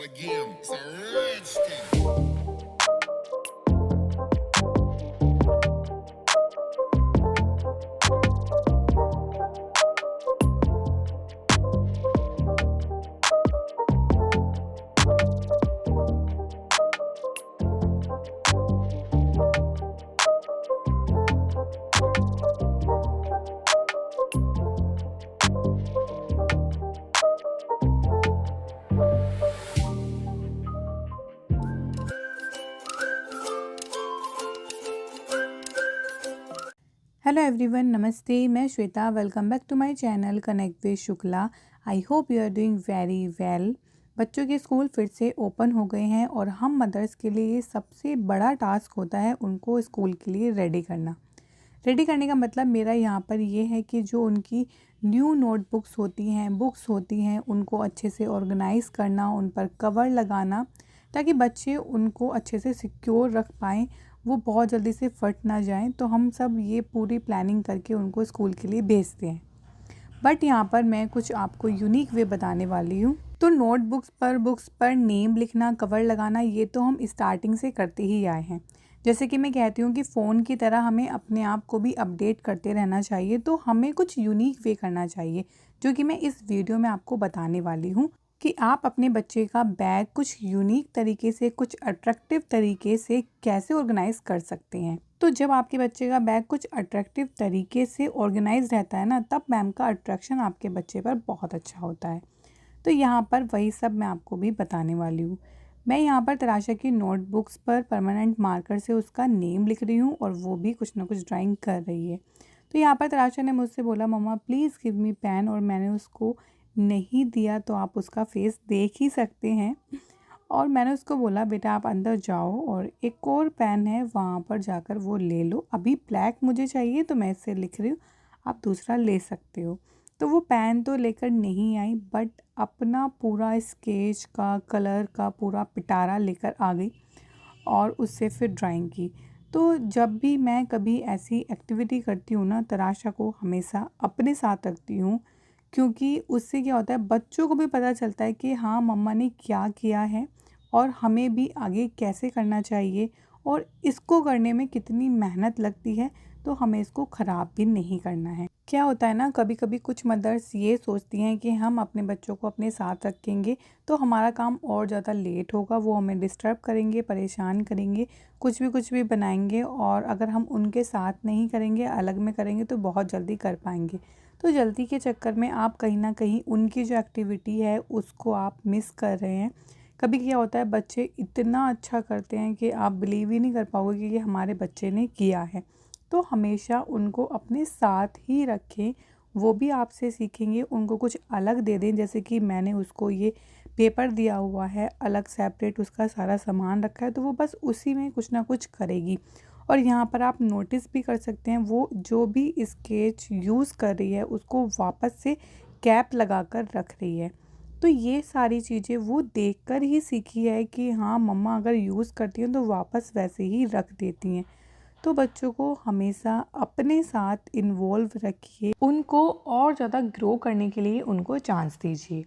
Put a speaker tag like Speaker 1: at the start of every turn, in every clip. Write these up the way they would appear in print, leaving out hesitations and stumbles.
Speaker 1: start again. It's a rich thing.
Speaker 2: Hello everyone, नमस्ते। मैं Shweta. Welcome back to my channel connect with Shukla. I hope you are doing very well. बच्चों के school फिर से open हो गए हैं और हम मदर्स के लिए सबसे बड़ा टास्क होता है उनको स्कूल के लिए रेडी करना। रेडी करने का मतलब मेरा यहाँ पर ये है कि जो उनकी न्यू नोटबुक्स होती हैं, बुक्स होती हैं, उनको अच्छे से ऑर्गेनाइज़ करना, उन पर कवर लगाना ताकि बच्चे उनको अच्छे से सिक्योर रख पाएँ, वो बहुत जल्दी से फट ना जाएं। तो हम सब ये पूरी प्लानिंग करके उनको स्कूल के लिए भेजते हैं। बट यहाँ पर मैं कुछ आपको यूनिक वे बताने वाली हूँ। तो बुक्स पर नेम लिखना, कवर लगाना, ये तो हम स्टार्टिंग से करते ही आए हैं। जैसे कि मैं कहती हूँ कि फ़ोन की तरह हमें अपने आप को भी अपडेट करते रहना चाहिए, तो हमें कुछ यूनिक वे करना चाहिए, जो कि मैं इस वीडियो में आपको बताने वाली हूँ कि आप अपने बच्चे का बैग कुछ यूनिक तरीके से, कुछ अट्रैक्टिव तरीके से कैसे ऑर्गेनाइज़ कर सकते हैं। तो जब आपके बच्चे का बैग कुछ अट्रैक्टिव तरीके से ऑर्गेनाइज रहता है ना, तब मैम का अट्रैक्शन आपके बच्चे पर बहुत अच्छा होता है। तो यहाँ पर वही सब मैं आपको भी बताने वाली हूँ। मैं यहाँ पर तराशा की नोटबुक्स पर परमानेंट मार्कर से उसका नेम लिख रही हूँ और वो भी कुछ ना कुछ ड्राइंग कर रही है। तो यहाँ पर तराशा ने मुझसे बोला, मम्मा प्लीज़ गिव मी पेन, और मैंने उसको नहीं दिया। तो आप उसका फेस देख ही सकते हैं। और मैंने उसको बोला, बेटा आप अंदर जाओ और एक और पेन है वहाँ पर जाकर वो ले लो। अभी ब्लैक मुझे चाहिए तो मैं इससे लिख रही हूँ, आप दूसरा ले सकते हो। तो वो पेन तो लेकर नहीं आई, बट अपना पूरा स्केच का, कलर का पूरा पिटारा लेकर आ गई और उससे फिर ड्राइंग की। तो जब भी मैं कभी ऐसी एक्टिविटी करती हूँ ना, तराशा को हमेशा अपने साथ रखती हूँ, क्योंकि उससे क्या होता है, बच्चों को भी पता चलता है कि हाँ मम्मा ने क्या किया है और हमें भी आगे कैसे करना चाहिए और इसको करने में कितनी मेहनत लगती है, तो हमें इसको ख़राब भी नहीं करना है। क्या होता है ना, कभी कभी कुछ मदर्स ये सोचती हैं कि हम अपने बच्चों को अपने साथ रखेंगे तो हमारा काम और ज़्यादा लेट होगा, वो हमें डिस्टर्ब करेंगे, परेशान करेंगे, कुछ भी बनाएंगे, और अगर हम उनके साथ नहीं करेंगे, अलग में करेंगे तो बहुत जल्दी कर पाएंगे। तो जल्दी के चक्कर में आप कहीं ना कहीं उनकी जो एक्टिविटी है उसको आप मिस कर रहे हैं। कभी क्या होता है, बच्चे इतना अच्छा करते हैं कि आप बिलीव ही नहीं कर पाओगे कि ये हमारे बच्चे ने किया है। तो हमेशा उनको अपने साथ ही रखें, वो भी आपसे सीखेंगे। उनको कुछ अलग दे दें, जैसे कि मैंने उसको ये पेपर दिया हुआ है, अलग सेपरेट उसका सारा सामान रखा है, तो वो बस उसी में कुछ ना कुछ करेगी। और यहाँ पर आप नोटिस भी कर सकते हैं, वो जो भी स्केच यूज़ कर रही है उसको वापस से कैप लगा कर रख रही है। तो ये सारी चीज़ें वो देखकर ही सीखी है कि हाँ मम्मा अगर यूज़ करती हैं तो वापस वैसे ही रख देती हैं। तो बच्चों को हमेशा अपने साथ इन्वॉल्व रखिए, उनको और ज़्यादा ग्रो करने के लिए उनको चांस दीजिए।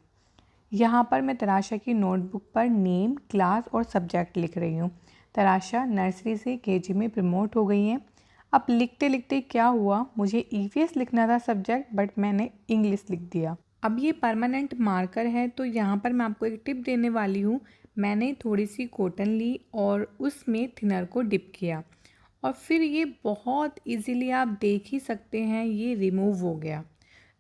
Speaker 2: यहाँ पर मैं तराशा की नोटबुक पर नेम, क्लास और सब्जेक्ट लिख रही हूँ। तराशा नर्सरी से केजी में प्रमोट हो गई हैं। अब लिखते लिखते क्या हुआ, मुझे ईवीएस लिखना था सब्जेक्ट, बट मैंने इंग्लिश लिख दिया। अब ये परमानेंट मार्कर है, तो यहाँ पर मैं आपको एक टिप देने वाली हूँ। मैंने थोड़ी सी कॉटन ली और उसमें थिनर को डिप किया, और फिर ये बहुत इजीली आप देख ही सकते हैं ये रिमूव हो गया।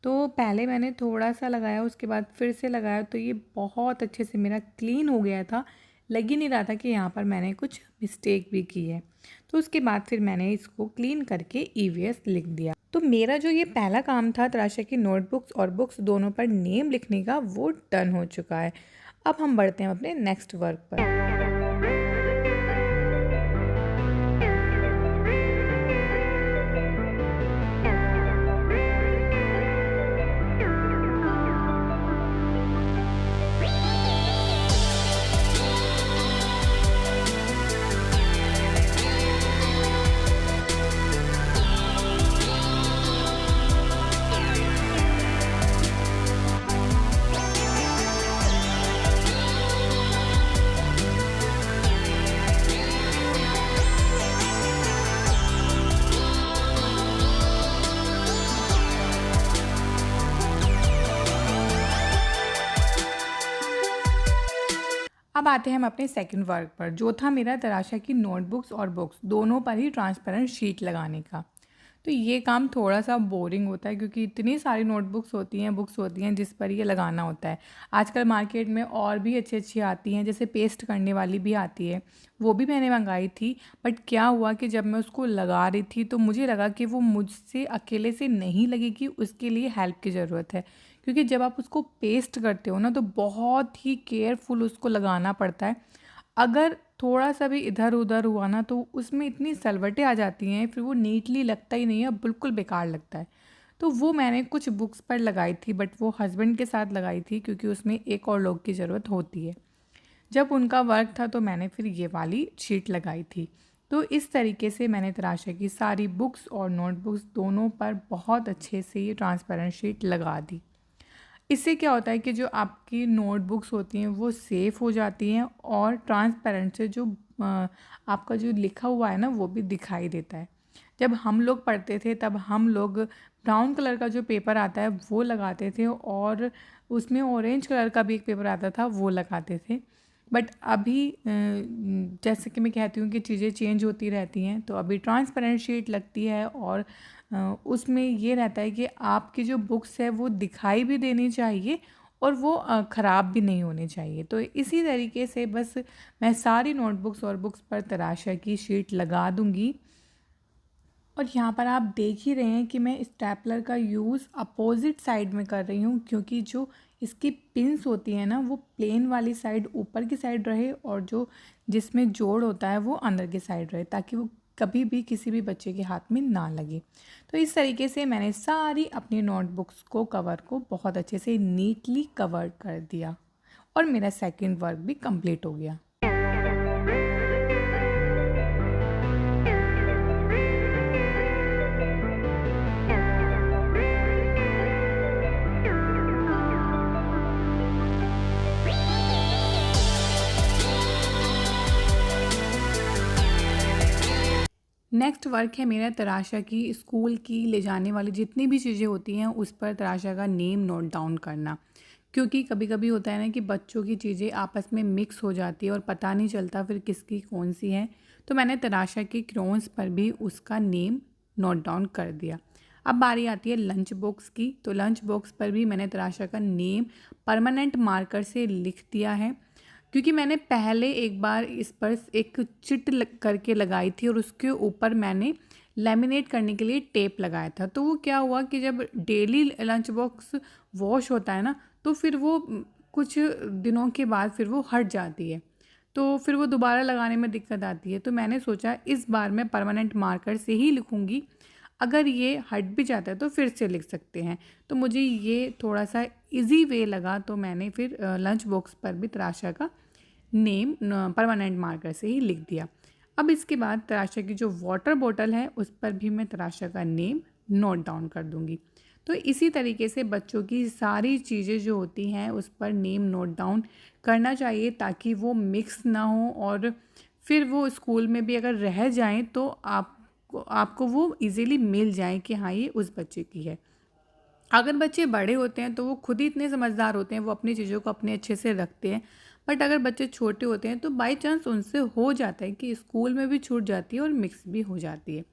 Speaker 2: तो पहले मैंने थोड़ा सा लगाया, उसके बाद फिर से लगाया, तो ये बहुत अच्छे से मेरा क्लीन हो गया था। लग ही नहीं रहा था कि यहाँ पर मैंने कुछ मिस्टेक भी की है। तो उसके बाद फिर मैंने इसको क्लीन करके ईवीएस लिख दिया। तो मेरा जो ये पहला काम था तराशा की नोटबुक्स और बुक्स दोनों पर नेम लिखने का, वो डन हो चुका है। अब हम बढ़ते हैं अपने नेक्स्ट वर्क पर। अब आते हैं हम अपने सेकंड वर्क पर, जो था मेरा तराशा की नोटबुक्स और बुक्स दोनों पर ही ट्रांसपेरेंट शीट लगाने का। तो ये काम थोड़ा सा बोरिंग होता है क्योंकि इतनी सारी नोटबुक्स होती हैं, बुक्स होती हैं जिस पर ये लगाना होता है। आजकल मार्केट में और भी अच्छी अच्छी आती हैं, जैसे पेस्ट करने वाली भी आती है, वो भी मैंने मंगाई थी। बट क्या हुआ कि जब मैं उसको लगा रही थी तो मुझे लगा कि वो मुझसे अकेले से नहीं लगेगी, उसके लिए हेल्प की ज़रूरत है। क्योंकि जब आप उसको पेस्ट करते हो ना तो बहुत ही केयरफुल उसको लगाना पड़ता है। अगर थोड़ा सा भी इधर उधर हुआ ना तो उसमें इतनी सलवटें आ जाती हैं, फिर वो नीटली लगता ही नहीं है, बिल्कुल बेकार लगता है। तो वो मैंने कुछ बुक्स पर लगाई थी, बट वो हस्बैंड के साथ लगाई थी क्योंकि उसमें एक और लोग की ज़रूरत होती है। जब उनका वर्क था तो मैंने फिर ये वाली शीट लगाई थी। तो इस तरीके से मैंने तराशा की सारी बुक्स और नोटबुक्स दोनों पर बहुत अच्छे से ये ट्रांसपेरेंट शीट लगा दी। इससे क्या होता है कि जो आपकी नोटबुक्स होती हैं वो सेफ़ हो जाती हैं और ट्रांसपेरेंट से जो आपका जो लिखा हुआ है ना वो भी दिखाई देता है। जब हम लोग पढ़ते थे तब हम लोग ब्राउन कलर का जो पेपर आता है वो लगाते थे और उसमें ऑरेंज कलर का भी एक पेपर आता था वो लगाते थे। बट अभी जैसे कि मैं कहती हूँ कि चीज़ें चेंज होती रहती हैं, तो अभी ट्रांसपेरेंट शीट लगती है और उसमें ये रहता है कि आपकी जो बुक्स है वो दिखाई भी देनी चाहिए और वो ख़राब भी नहीं होनी चाहिए। तो इसी तरीके से बस मैं सारी नोटबुक्स और बुक्स पर तराशा की शीट लगा दूँगी। और यहाँ पर आप देख ही रहे हैं कि मैं स्टेपलर का यूज़ अपोजिट साइड में कर रही हूँ, क्योंकि जो इसकी पिंस होती हैं ना वो प्लेन वाली साइड ऊपर की साइड रहे और जो जिसमें जोड़ होता है वो अंदर की साइड रहे, ताकि वो कभी भी किसी भी बच्चे के हाथ में ना लगे। तो इस तरीके से मैंने सारी अपनी नोटबुक्स को कवर को बहुत अच्छे से नीटली कवर कर दिया और मेरा सेकंड वर्क भी कंप्लीट हो गया। नेक्स्ट वर्क है मेरा तराशा की स्कूल की ले जाने वाली जितनी भी चीज़ें होती हैं उस पर तराशा का नेम नोट डाउन करना। क्योंकि कभी कभी होता है ना कि बच्चों की चीज़ें आपस में मिक्स हो जाती है और पता नहीं चलता फिर किसकी कौन सी है। तो मैंने तराशा के क्रेयॉन्स पर भी उसका नेम नोट डाउन कर दिया। अब बारी आती है लंच बॉक्स की। तो लंच बॉक्स पर भी मैंने तराशा का नेम परमानेंट मार्कर से लिख दिया है, क्योंकि मैंने पहले एक बार इस पर एक चिट करके लगाई थी और उसके ऊपर मैंने लेमिनेट करने के लिए टेप लगाया था। तो वो क्या हुआ कि जब डेली लंच बॉक्स वॉश होता है ना तो फिर वो कुछ दिनों के बाद फिर वो हट जाती है, तो फिर वो दोबारा लगाने में दिक्कत आती है। तो मैंने सोचा इस बार मैं परमानेंट मार्कर से ही लिखूँगी, अगर ये हट भी जाता है तो फिर से लिख सकते हैं। तो मुझे ये थोड़ा सा इजी वे लगा, तो मैंने फिर लंच बॉक्स पर भी तराशा का नेम परमानेंट मार्कर से ही लिख दिया। अब इसके बाद तराशा की जो वाटर बॉटल है उस पर भी मैं तराशा का नेम नोट डाउन कर दूंगी। तो इसी तरीके से बच्चों की सारी चीज़ें जो होती हैं उस पर नेम नोट डाउन करना चाहिए, ताकि वो मिक्स ना हो और फिर वो स्कूल में भी अगर रह जाएं तो आपको वो इजीली मिल जाए कि हाँ ये उस बच्चे की है। अगर बच्चे बड़े होते हैं तो वो खुद ही इतने समझदार होते हैं, वो अपनी चीज़ों को अपने अच्छे से रखते हैं। बट अगर बच्चे छोटे होते हैं तो बाई चांस उनसे हो जाता है कि स्कूल में भी छूट जाती है और मिक्स भी हो जाती है।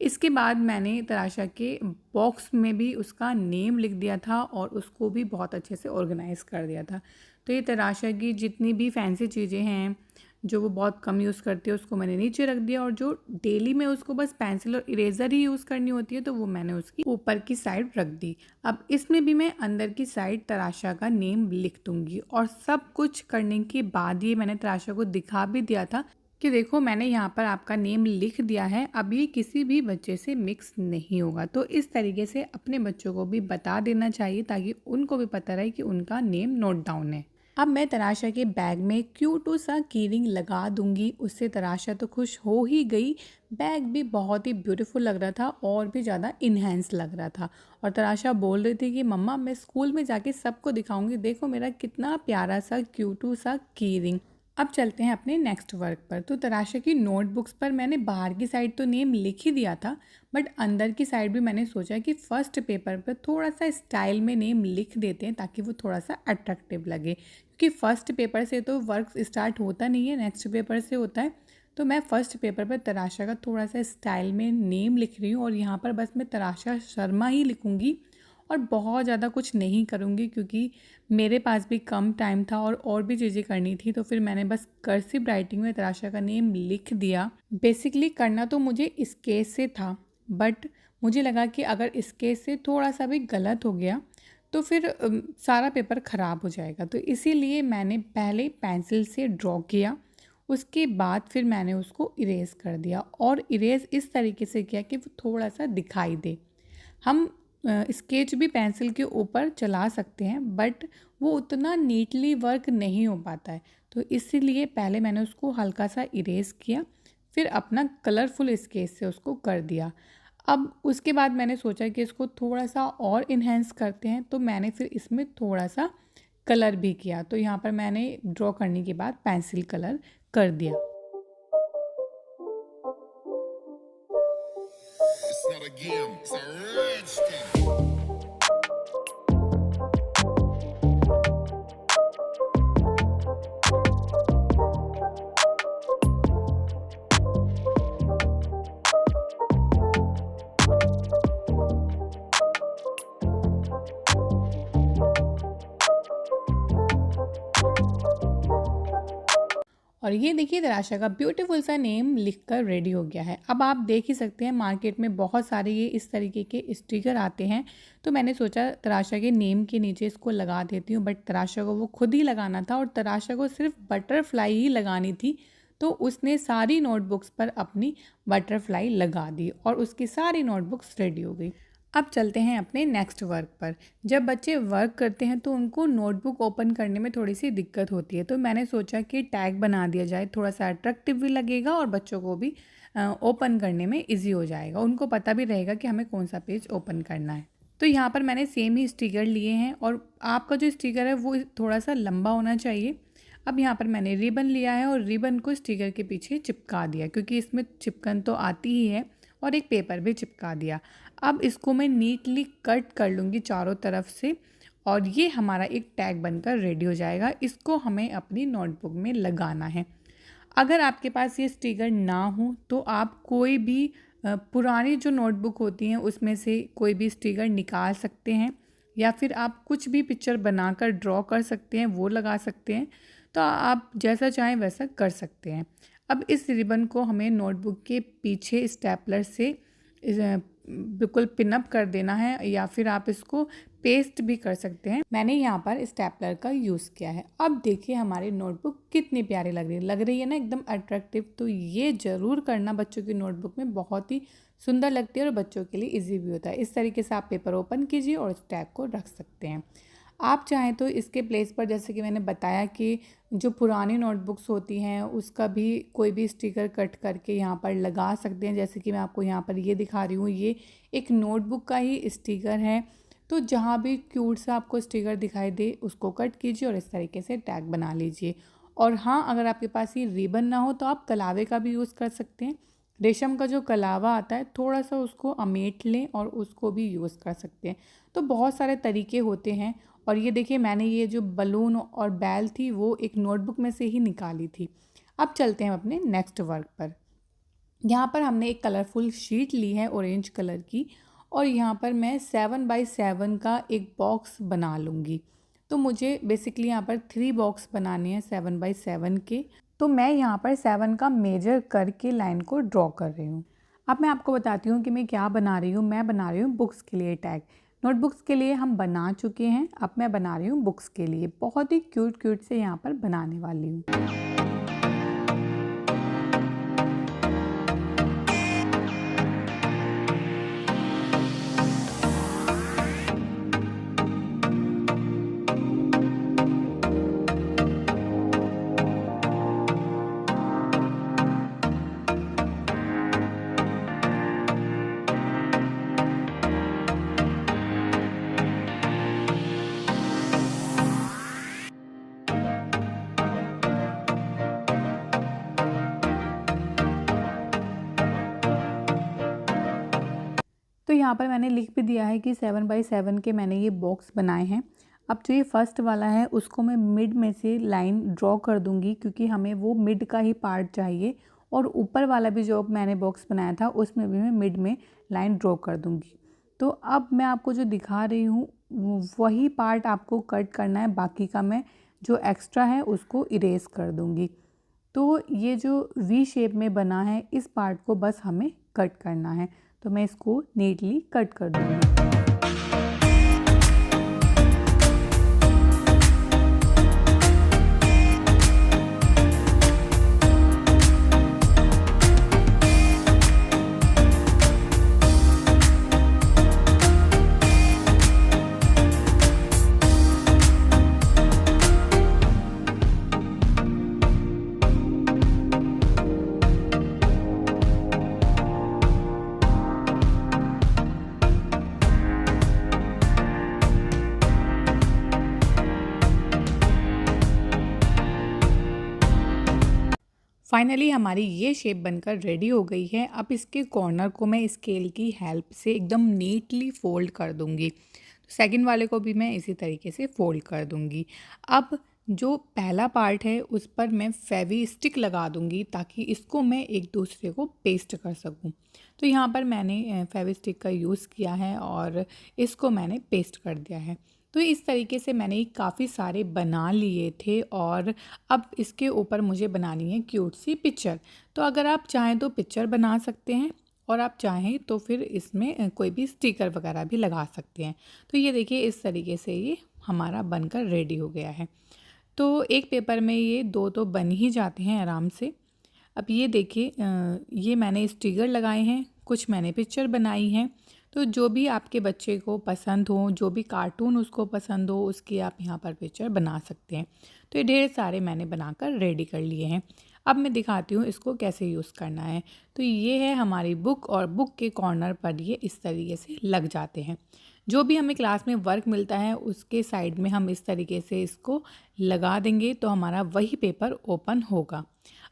Speaker 2: इसके बाद मैंने तराशा के बॉक्स में भी उसका नेम लिख दिया था और उसको भी बहुत अच्छे से ऑर्गेनाइज़ कर दिया था। तो ये तराशा की जितनी भी फैंसी चीज़ें हैं जो वो बहुत कम यूज़ करती है उसको मैंने नीचे रख दिया, और जो डेली में उसको बस पेंसिल और इरेज़र ही यूज़ करनी होती है तो वो मैंने उसकी ऊपर की साइड रख दी। अब इसमें भी मैं अंदर की साइड तराशा का नेम लिख दूँगी, और सब कुछ करने के बाद ये मैंने तराशा को दिखा भी दिया था कि देखो मैंने यहाँ पर आपका नेम लिख दिया है, अब ये किसी भी बच्चे से मिक्स नहीं होगा। तो इस तरीके से अपने बच्चों को भी बता देना चाहिए ताकि उनको भी पता रहे कि उनका नेम नोट डाउन है। अब मैं तराशा के बैग में क्यूट सा कीरिंग लगा दूंगी। उससे तराशा तो खुश हो ही गई, बैग भी बहुत ही ब्यूटीफुल लग रहा था और भी ज़्यादा इन्हेंस लग रहा था। और तराशा बोल रही थी कि मम्मा मैं स्कूल में जाके सबको दिखाऊंगी, देखो मेरा कितना प्यारा सा क्यूटू सा कीरिंग। अब चलते हैं अपने नेक्स्ट वर्क पर। तो तराशा की नोटबुक्स पर मैंने बाहर की साइड तो नेम लिख ही दिया था, बट अंदर की साइड भी मैंने सोचा कि फर्स्ट पेपर पर थोड़ा सा स्टाइल में नेम लिख देते हैं ताकि वो थोड़ा सा अट्रैक्टिव लगे, क्योंकि फर्स्ट पेपर से तो वर्क स्टार्ट होता नहीं है, नेक्स्ट पेपर से होता है। तो मैं फर्स्ट पेपर पर तराशा का थोड़ा सा स्टाइल में नेम लिख रही हूँ और यहाँ पर बस मैं तराशा शर्मा ही लिखूँगी और बहुत ज़्यादा कुछ नहीं करूँगी, क्योंकि मेरे पास भी कम टाइम था और भी चीज़ें करनी थी। तो फिर मैंने बस कर्सिव राइटिंग में तराशा का नेम लिख दिया। बेसिकली करना तो मुझे इस केस से था, बट मुझे लगा कि अगर इस केस से थोड़ा सा भी गलत हो गया तो फिर सारा पेपर ख़राब हो जाएगा। तो इसीलिए मैंने पहले पेंसिल से ड्रॉ किया, उसके बाद फिर मैंने उसको इरेज़ कर दिया और इरेज़ इस तरीके से किया कि वो थोड़ा सा दिखाई दे। हम स्केच भी पेंसिल के ऊपर चला सकते हैं, बट वो उतना नीटली वर्क नहीं हो पाता है। तो इसीलिए पहले मैंने उसको हल्का सा इरेज़ किया, फिर अपना कलरफुल स्केच से उसको कर दिया। अब उसके बाद मैंने सोचा कि इसको थोड़ा सा और इन्हेंस करते हैं, तो मैंने फिर इसमें थोड़ा सा कलर भी किया। तो यहाँ पर मैंने ड्रॉ करने के बाद पेंसिल कलर कर दिया।
Speaker 1: It's not a game, it's a rich thing.
Speaker 2: और ये देखिए तराशा का ब्यूटीफुल सा नेम लिखकर रेडी हो गया है। अब आप देख ही सकते हैं मार्केट में बहुत सारे ये इस तरीके के स्टिकर आते हैं। तो मैंने सोचा तराशा के नेम के नीचे इसको लगा देती हूँ, बट तराशा को वो खुद ही लगाना था और तराशा को सिर्फ बटरफ्लाई ही लगानी थी। तो उसने सारी नोटबुक्स पर अपनी बटरफ्लाई लगा दी और उसकी सारी नोटबुक्स रेडी हो गई। अब चलते हैं अपने नेक्स्ट वर्क पर। जब बच्चे वर्क करते हैं तो उनको नोटबुक ओपन करने में थोड़ी सी दिक्कत होती है, तो मैंने सोचा कि टैग बना दिया जाए, थोड़ा सा अट्रैक्टिव भी लगेगा और बच्चों को भी ओपन करने में इजी हो जाएगा, उनको पता भी रहेगा कि हमें कौन सा पेज ओपन करना है। तो यहाँ पर मैंने सेम ही स्टिकर लिए हैं और आपका जो स्टिकर है वो थोड़ा सा लंबा होना चाहिए। अब यहाँ पर मैंने रिबन लिया है और रिबन को स्टिकर के पीछे चिपका दिया, क्योंकि इसमें चिपकन तो आती ही है, और एक पेपर भी चिपका दिया। अब इसको मैं नीटली कट कर लूँगी चारों तरफ से और ये हमारा एक टैग बनकर रेडी हो जाएगा। इसको हमें अपनी नोटबुक में लगाना है। अगर आपके पास ये स्टिकर ना हो तो आप कोई भी पुरानी जो नोटबुक होती हैं उसमें से कोई भी स्टिकर निकाल सकते हैं, या फिर आप कुछ भी पिक्चर बनाकर ड्रॉ कर सकते हैं, वो लगा सकते हैं। तो आप जैसा चाहें वैसा कर सकते हैं। अब इस रिबन को हमें नोटबुक के पीछे स्टेपलर से बिल्कुल पिनअप कर देना है, या फिर आप इसको पेस्ट भी कर सकते हैं। मैंने यहाँ पर स्टेपलर का यूज़ किया है। अब देखिए हमारी नोटबुक कितनी प्यारी लग रही है ना, एकदम अट्रैक्टिव। तो ये ज़रूर करना बच्चों की नोटबुक में, बहुत ही सुंदर लगती है और बच्चों के लिए इजी भी होता है। इस तरीके से आप पेपर ओपन कीजिए और इस टैग को रख सकते हैं। आप चाहें तो इसके प्लेस पर, जैसे कि मैंने बताया कि जो पुरानी नोटबुक्स होती हैं उसका भी कोई भी स्टिकर कट करके यहाँ पर लगा सकते हैं। जैसे कि मैं आपको यहाँ पर ये दिखा रही हूँ, ये एक नोटबुक का ही स्टिकर है। तो जहाँ भी क्यूट सा आपको स्टिकर दिखाई दे उसको कट कीजिए और इस तरीके से टैग बना लीजिए। और हाँ, अगर आपके पास ये रिबन ना हो तो आप कलावे का भी यूज़ कर सकते हैं। रेशम का जो कलावा आता है थोड़ा सा उसको अमेट लें और उसको भी यूज़ कर सकते हैं। तो बहुत सारे तरीके होते हैं। और ये देखिए मैंने ये जो बलून और बैल थी वो एक नोटबुक में से ही निकाली थी। अब चलते हैं अपने नेक्स्ट वर्क पर। यहाँ पर हमने एक कलरफुल शीट ली है ऑरेंज कलर की, और यहाँ पर मैं 7x7 का एक बॉक्स बना लूँगी। तो मुझे बेसिकली यहाँ पर 3 बॉक्स बनाने हैं 7x7 के। तो मैं यहाँ पर 7 का मेजर करके लाइन को ड्रॉ कर रही हूँ। अब मैं आपको बताती हूँ कि मैं क्या बना रही हूँ। मैं बना रही हूँ बुक्स के लिए टैग। नोटबुक्स के लिए हम बना चुके हैं, अब मैं बना रही हूँ बुक्स के लिए। बहुत ही क्यूट से यहाँ पर बनाने वाली हूँ। तो यहाँ पर मैंने लिख भी दिया है कि 7 बाई 7 के मैंने ये बॉक्स बनाए हैं। अब जो ये फर्स्ट वाला है उसको मैं मिड में से लाइन ड्रॉ कर दूँगी, क्योंकि हमें वो मिड का ही पार्ट चाहिए। और ऊपर वाला भी जो मैंने बॉक्स बनाया था उसमें भी मैं मिड में लाइन ड्रॉ कर दूँगी। तो अब मैं आपको जो दिखा रही हूँ वही पार्ट आपको कट करना है, बाकी का मैं जो एक्स्ट्रा है उसको इरेज कर दूँगी। तो ये जो वी शेप में बना है इस पार्ट को बस हमें कट करना है, तो मैं इसको नीटली कट कर दूँगी। फाइनली हमारी ये शेप बनकर रेडी हो गई है। अब इसके कॉर्नर को मैं स्केल की हेल्प से एकदम नीटली फोल्ड कर दूंगी। सेकंड वाले को भी मैं इसी तरीके से फोल्ड कर दूंगी। अब जो पहला पार्ट है उस पर मैं फेवी स्टिक लगा दूंगी ताकि इसको मैं एक दूसरे को पेस्ट कर सकूं। तो यहाँ पर मैंने फेवी स्टिक का यूज़ किया है और इसको मैंने पेस्ट कर दिया है। तो इस तरीके से मैंने काफ़ी सारे बना लिए थे और अब इसके ऊपर मुझे बनानी है क्यूट सी पिक्चर। तो अगर आप चाहें तो पिक्चर बना सकते हैं और आप चाहें तो फिर इसमें कोई भी स्टिकर वगैरह भी लगा सकते हैं। तो ये देखिए इस तरीके से ये हमारा बनकर रेडी हो गया है। तो एक पेपर में ये दो तो बन ही जाते हैं आराम से। अब ये देखिए ये मैंने स्टिकर लगाए हैं, कुछ मैंने पिक्चर बनाई हैं। तो जो भी आपके बच्चे को पसंद हो, जो भी कार्टून उसको पसंद हो, उसकी आप यहाँ पर पिक्चर बना सकते हैं। तो ये ढेर सारे मैंने बनाकर रेडी कर लिए हैं। अब मैं दिखाती हूँ इसको कैसे यूज़ करना है। तो ये है हमारी बुक और बुक के कॉर्नर पर ये इस तरीके से लग जाते हैं। जो भी हमें क्लास में वर्क मिलता है उसके साइड में हम इस तरीके से इसको लगा देंगे तो हमारा वही पेपर ओपन होगा।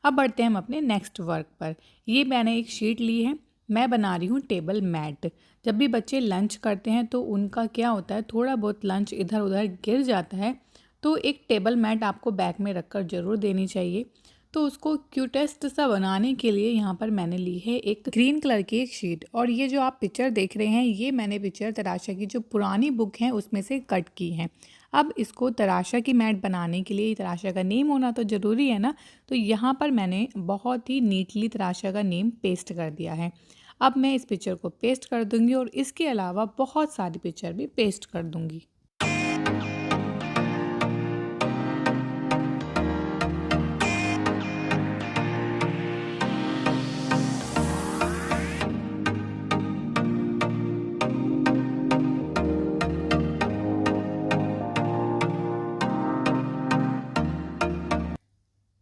Speaker 2: अब बढ़ते हैं हम अपने नेक्स्ट वर्क पर। ये मैंने एक शीट ली है, मैं बना रही हूँ टेबल मैट। जब भी बच्चे लंच करते हैं तो उनका क्या होता है, थोड़ा बहुत लंच इधर उधर गिर जाता है, तो एक टेबल मैट आपको बैग में रखकर ज़रूर देनी चाहिए। तो उसको क्यूटेस्ट सा बनाने के लिए यहाँ पर मैंने ली है एक ग्रीन कलर की एक शीट। और ये जो आप पिक्चर देख रहे हैं ये मैंने पिक्चर तराशा की जो पुरानी बुक है उसमें से कट की है। अब इसको तराशा की मैट बनाने के लिए तराशा का नेम होना तो ज़रूरी है ना, तो यहाँ पर मैंने बहुत ही नीटली तराशा का नेम पेस्ट कर दिया है। अब मैं इस पिक्चर को पेस्ट कर दूंगी और इसके अलावा बहुत सारी पिक्चर भी पेस्ट कर दूंगी।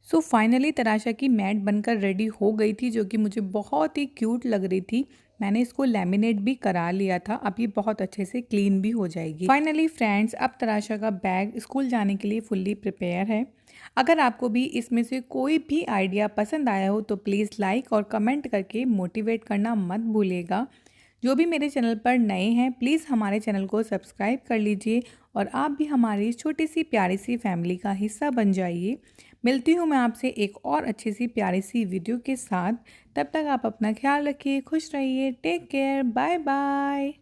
Speaker 2: सो फाइनली तराशा की मैट बनकर रेडी हो गई थी, जो कि मुझे बहुत ही क्यूट लग रही थी। मैंने इसको लैमिनेट भी करा लिया था, अब ये बहुत अच्छे से क्लीन भी हो जाएगी। फाइनली फ्रेंड्स, अब तराशा का बैग स्कूल जाने के लिए फुल्ली प्रिपेयर है। अगर आपको भी इसमें से कोई भी आइडिया पसंद आया हो तो प्लीज़ लाइक और कमेंट करके मोटिवेट करना मत भूलिएगा। जो भी मेरे चैनल पर नए हैं प्लीज़ हमारे चैनल को सब्सक्राइब कर लीजिए और आप भी हमारी छोटी सी प्यारी सी फैमिली का हिस्सा बन जाइए। मिलती हूँ मैं आपसे एक और अच्छी सी प्यारी सी वीडियो के साथ। तब तक आप अपना ख्याल रखिए, खुश रहिए, टेक केयर, बाय बाय।